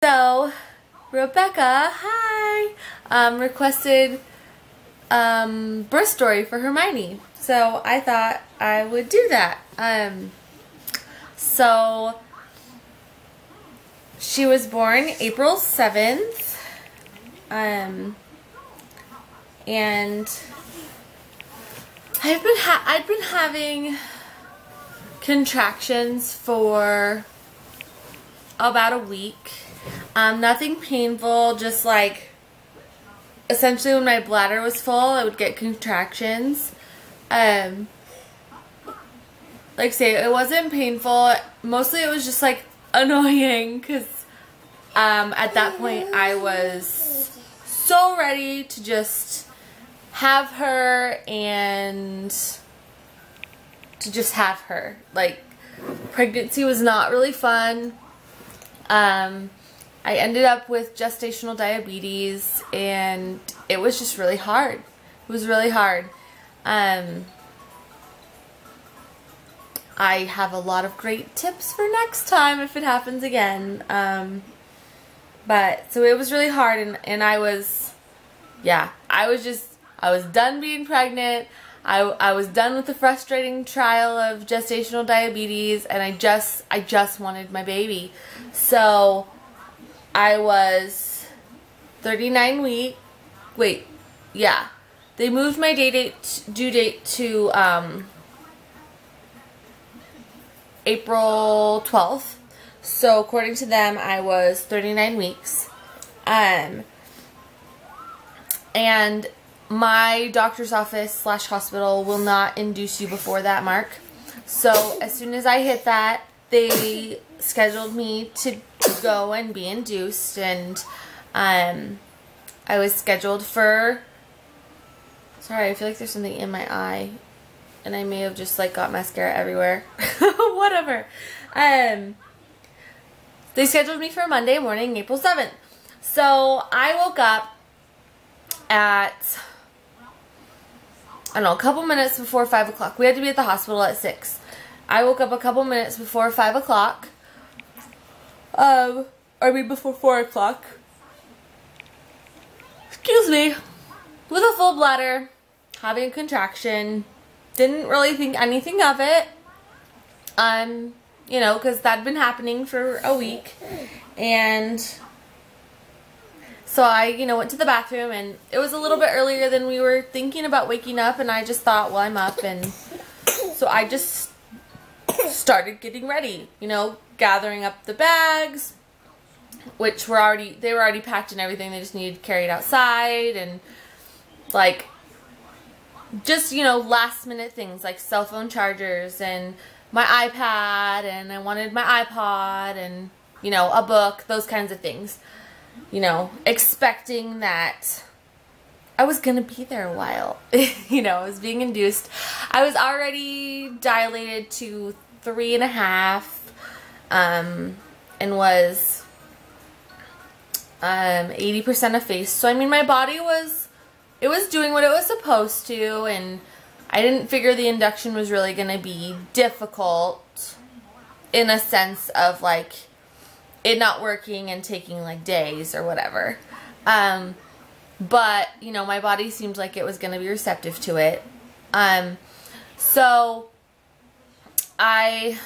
So, Rebecca, hi, requested birth story for Hermione. So I thought I would do that. So she was born April 7th, and I'd been having contractions for about a week. Nothing painful, just like essentially when my bladder was full, I would get contractions. Like I say, it wasn't painful. Mostly it was just like annoying because at that point I was so ready to just have her and to just have her. Like, pregnancy was not really fun. I ended up with gestational diabetes, and it was just really hard. It was really hard. I have a lot of great tips for next time if it happens again. But, so it was really hard, and I was done being pregnant. I was done with the frustrating trial of gestational diabetes, and I just wanted my baby. So I was 39 weeks. Wait, yeah. They moved my due date to April 12th. So according to them, I was 39 weeks. And my doctor's office / hospital will not induce you before that mark. So as soon as I hit that, they scheduled me to go and be induced, and I was scheduled for, sorry, I feel like there's something in my eye, and I may have just like got mascara everywhere. Whatever. They scheduled me for Monday morning, April 7th. So I woke up at, I don't know, a couple minutes before 5 o'clock. We had to be at the hospital at 6. I woke up a couple minutes before 5 o'clock. Before 4 o'clock. Excuse me. With a full bladder, having a contraction. Didn't really think anything of it. You know, because that'd been happening for a week. And so I, went to the bathroom, and it was a little bit earlier than we were thinking about waking up, and I just thought, well, I'm up, and so I just started getting ready, gathering up the bags, which they were already packed and everything. They just needed carried outside, and like, just, last minute things like cell phone chargers and my iPad, and I wanted my iPod and, a book, those kinds of things. Expecting that I was going to be there a while. I was being induced. I was already dilated to 3.5, and was 80% effaced. So, I mean, my body was doing what it was supposed to, and I didn't figure the induction was really going to be difficult in a sense of, like, it not working and taking like days or whatever. But, my body seemed like it was going to be receptive to it. So I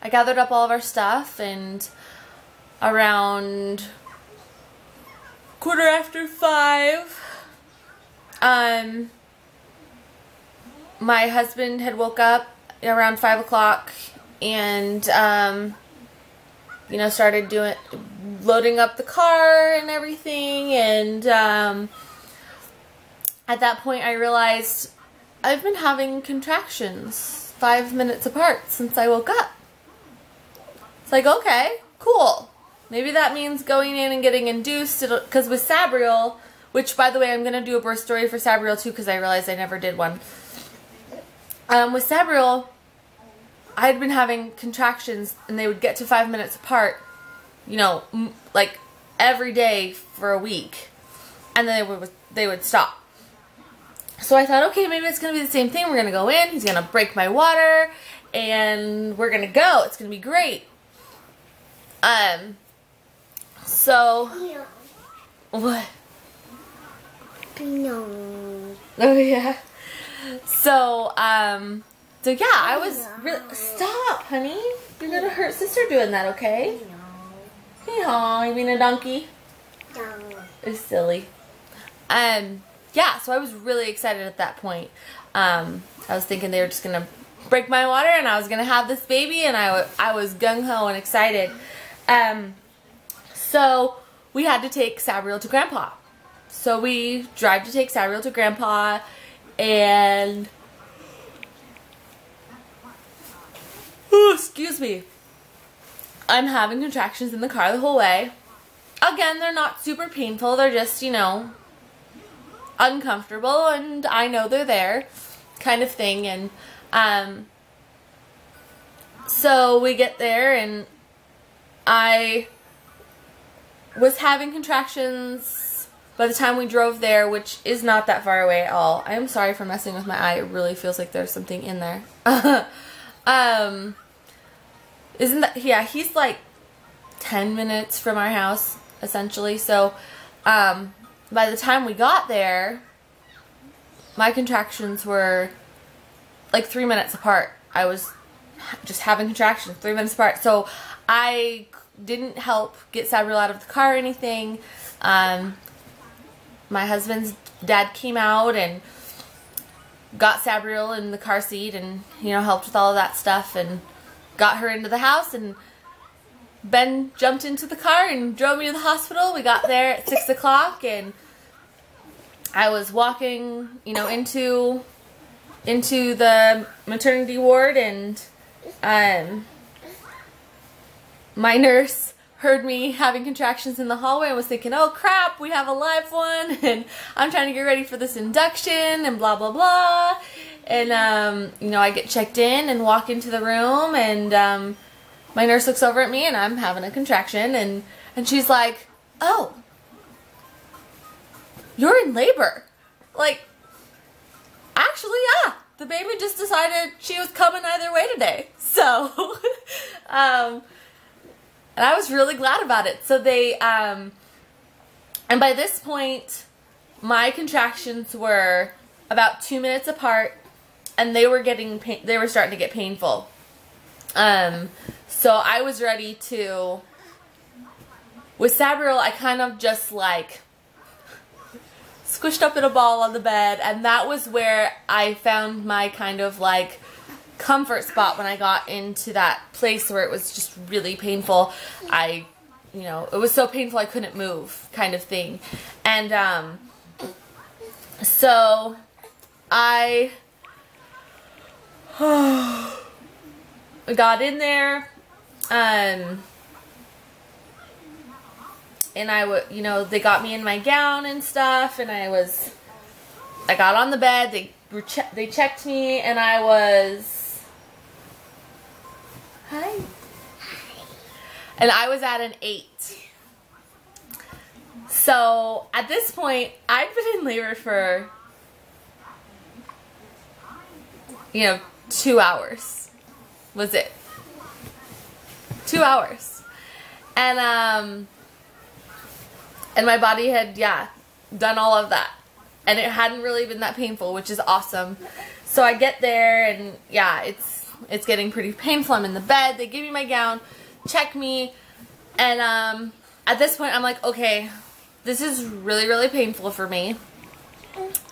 gathered up all of our stuff, and around 5:15, my husband had woke up around 5 o'clock, and started loading up the car and everything, and at that point I realized I've been having contractions 5 minutes apart since I woke up. It's like, okay, cool. Maybe that means going in and getting induced, because with Sabriel, which, by the way, I'm going to do a birth story for Sabriel too, because I realized I never did one. With Sabriel, I had been having contractions, and they would get to 5 minutes apart, like every day for a week, and then they would stop. So I thought, okay, maybe it's going to be the same thing. We're going to go in, he's going to break my water, and we're going to go. It's going to be great. So, what? No. Oh yeah. So yeah, I was really, stop, honey. You're gonna hurt sister doing that, okay? No. You mean a donkey? No. It's silly. Yeah, so I was really excited at that point. I was thinking they were just gonna break my water and I was gonna have this baby, and I was gung-ho and excited. So we had to take Sabriel to Grandpa. So we drive to take Sabriel to Grandpa, and excuse me, I'm having contractions in the car the whole way. Again, they're not super painful. They're just, you know, uncomfortable, and I know they're there, kind of thing. And so we get there, and I was having contractions by the time we drove there, which is not that far away at all. I am sorry for messing with my eye. It really feels like there's something in there. Isn't that, yeah, he's like 10 minutes from our house, essentially. So, by the time we got there, my contractions were like 3 minutes apart. I was just having contractions 3 minutes apart. So, I didn't help get Sabriel out of the car or anything. My husband's dad came out and got Sabriel in the car seat and, you know, helped with all of that stuff and got her into the house, and Ben jumped into the car and drove me to the hospital. We got there at 6 o'clock, and I was walking, you know, into the maternity ward, and my nurse heard me having contractions in the hallway and was thinking, oh crap, we have a live one, and I'm trying to get ready for this induction and blah blah blah. And you know, I get checked in and walk into the room, and my nurse looks over at me and I'm having a contraction, and she's like, oh, you're in labor. Like, actually, yeah, the baby just decided she was coming either way today. So and I was really glad about it. So they, and by this point, my contractions were about 2 minutes apart, and they were starting to get painful. So I was ready to, with Sabriel, I kind of just like squished up in a ball on the bed, and that was where I found my kind of like comfort spot when I got into that place where it was just really painful. You know, it was so painful I couldn't move, kind of thing. And so I got in there, and you know, they got me in my gown and stuff, and I got on the bed. They checked me, and I was, hi. And I was at an 8. So at this point, I'd been in labor for, you know, 2 hours was it. 2 hours. And my body had, yeah, done all of that. And it hadn't really been that painful, which is awesome. So I get there, and yeah, it's getting pretty painful. I'm in the bed. They give me my gown, check me, and at this point I'm like, okay, this is really, really painful for me.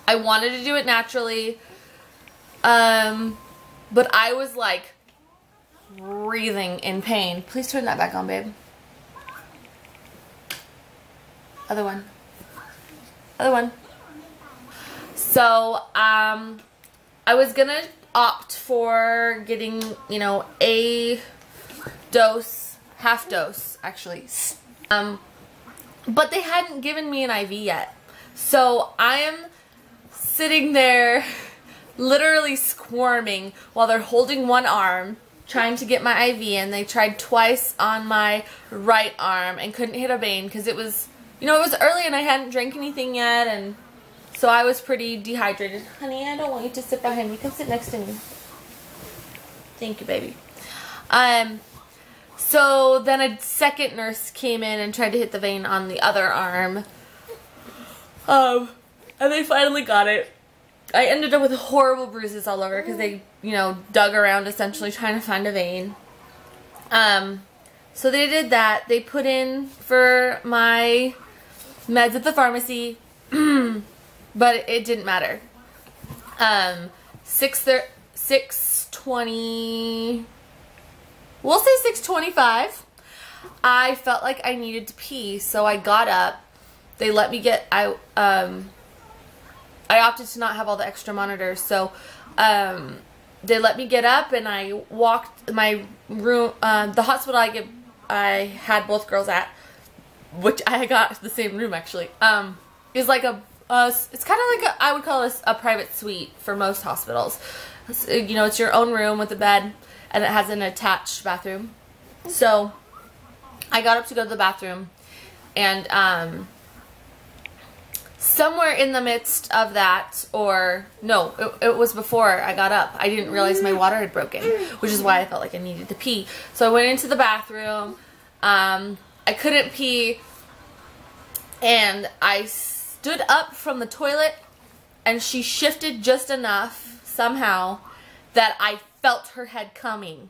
I wanted to do it naturally, but I was like breathing in pain. Please turn that back on, babe. Other one. Other one. So, I was gonna opt for getting, you know, a dose, half dose, actually. But they hadn't given me an IV yet. So, I am sitting there literally squirming while they're holding one arm, trying to get my IV in. They tried twice on my right arm and couldn't hit a vein because it was, you know, it was early and I hadn't drank anything yet, and so I was pretty dehydrated. Honey, I don't want you to sit behind me. Come sit next to me. Thank you, baby. So then a second nurse came in and tried to hit the vein on the other arm. And they finally got it. I ended up with horrible bruises all over because they, you know, dug around essentially trying to find a vein. So they did that. They put in for my meds at the pharmacy, but it didn't matter. 6:20, we'll say 6:25. I felt like I needed to pee, so I got up. They let me get, I opted to not have all the extra monitors, so they let me get up, and I walked my room, the hospital I had both girls at, which I got the same room actually, is like it's kind of like I would call it a private suite for most hospitals. You know, it's your own room with a bed, and it has an attached bathroom. So I got up to go to the bathroom, and somewhere in the midst of that, or no, it was before I got up, I didn't realize my water had broken, which is why I felt like I needed to pee. So I went into the bathroom. I couldn't pee, and I stood up from the toilet, and she shifted just enough somehow that I felt her head coming.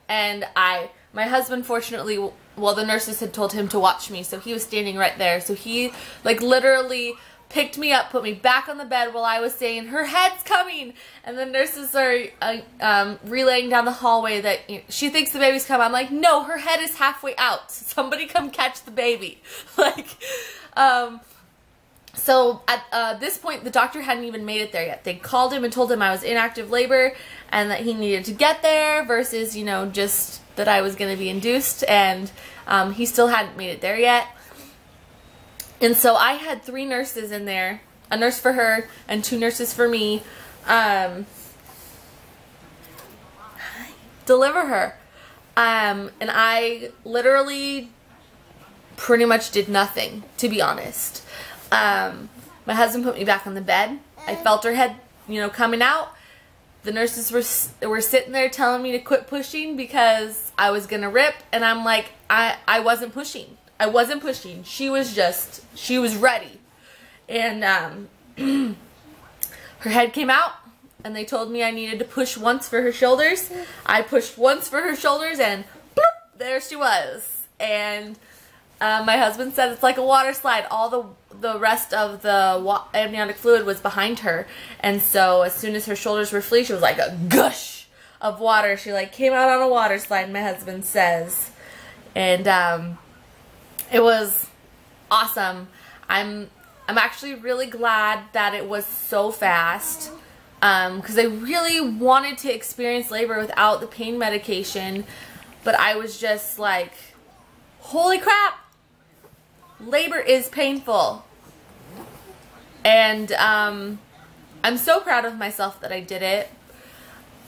And my husband, fortunately, well, the nurses had told him to watch me, so he was standing right there. So he, like, literally picked me up, put me back on the bed while I was saying, her head's coming. And the nurses are relaying down the hallway that, you know, she thinks the baby's come. I'm like, no, her head is halfway out. Somebody come catch the baby. Like, so at this point, the doctor hadn't even made it there yet. They called him and told him I was in active labor and that he needed to get there versus, you know, just that I was going to be induced, and he still hadn't made it there yet. And so I had 3 nurses in there, a nurse for her and 2 nurses for me, deliver her. And I literally pretty much did nothing, to be honest. My husband put me back on the bed. I felt her head, you know, coming out. The nurses were sitting there telling me to quit pushing because I was gonna rip, and I'm like, I wasn't pushing. I wasn't pushing. She was ready. And her head came out, and they told me I needed to push once for her shoulders. I pushed once for her shoulders, and bloop, there she was. And my husband said it's like a water slide. All the rest of the amniotic fluid was behind her, and so as soon as her shoulders were free, she was like a gush of water. She like came out on a water slide, my husband says. And it was awesome. I'm actually really glad that it was so fast, because I really wanted to experience labor without the pain medication, but I was just like, holy crap, labor is painful. And I'm so proud of myself that I did it.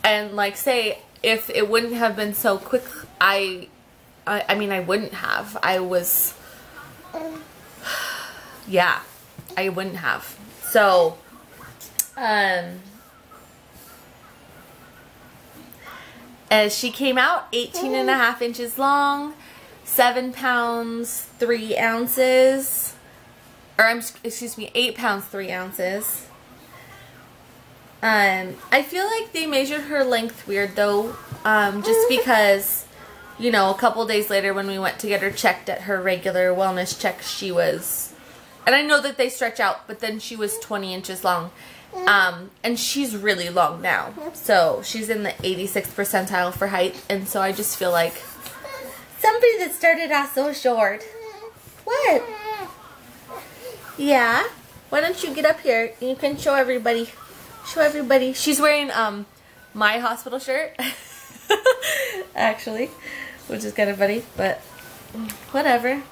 And like, say, if it wouldn't have been so quick, I mean, I wouldn't have. Yeah, I wouldn't have. So, as she came out, 18.5 inches long, 7 pounds, 3 ounces, or excuse me, 8 pounds, 3 ounces. I feel like they measured her length weird though, just because, you know, a couple days later when we went to get her checked at her regular wellness check, she was, and I know that they stretch out, but then she was 20 inches long. And she's really long now. So she's in the 86th percentile for height, and so I just feel like somebody that started out so short. What? Yeah? Why don't you get up here and you can show everybody. Show everybody. She's wearing my hospital shirt. Actually. Which is kind of funny, but whatever.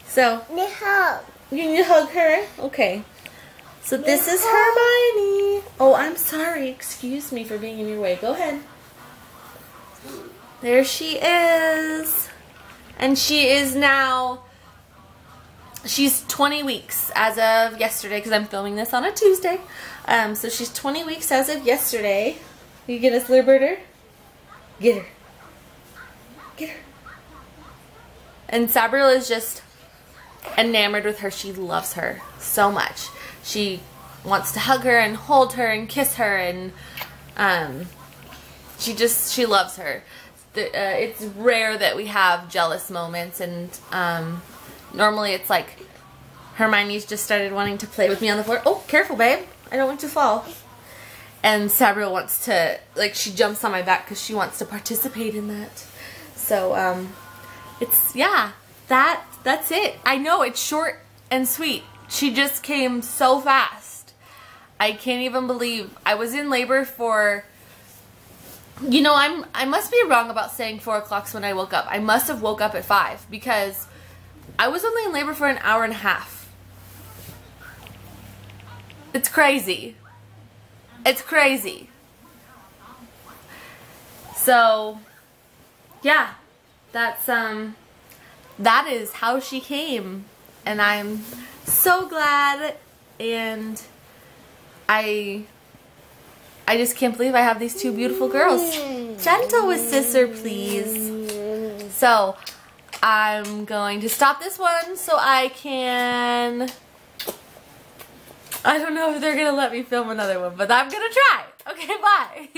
So you need to hug her? Okay. So this is Hermione. Oh, I'm sorry. Excuse me for being in your way. Go ahead. There she is. And she is now, she's 20 weeks as of yesterday, because I'm filming this on a Tuesday. So she's 20 weeks as of yesterday. You get a slur birder? Get her. Get her. And Sabriel is just enamored with her. She loves her so much. She wants to hug her and hold her and kiss her, and she loves her. It's rare that we have jealous moments, and normally it's like Hermione's just started wanting to play with me on the floor. Oh, careful, babe. I don't want you to fall. And Sabriel wants to, like, she jumps on my back because she wants to participate in that. So, it's, yeah, that's it. I know, it's short and sweet. She just came so fast. I can't even believe. I was in labor for, you know, I must be wrong about saying 4 o'clock when I woke up. I must have woke up at 5 because I was only in labor for an hour and a half. It's crazy. It's crazy. So, yeah, that is how she came, and I'm so glad, and I just can't believe I have these 2 beautiful girls. Gentle with Sister, please. So, I'm going to stop this one so I can, I don't know if they're going to let me film another one, but I'm going to try. Okay, bye.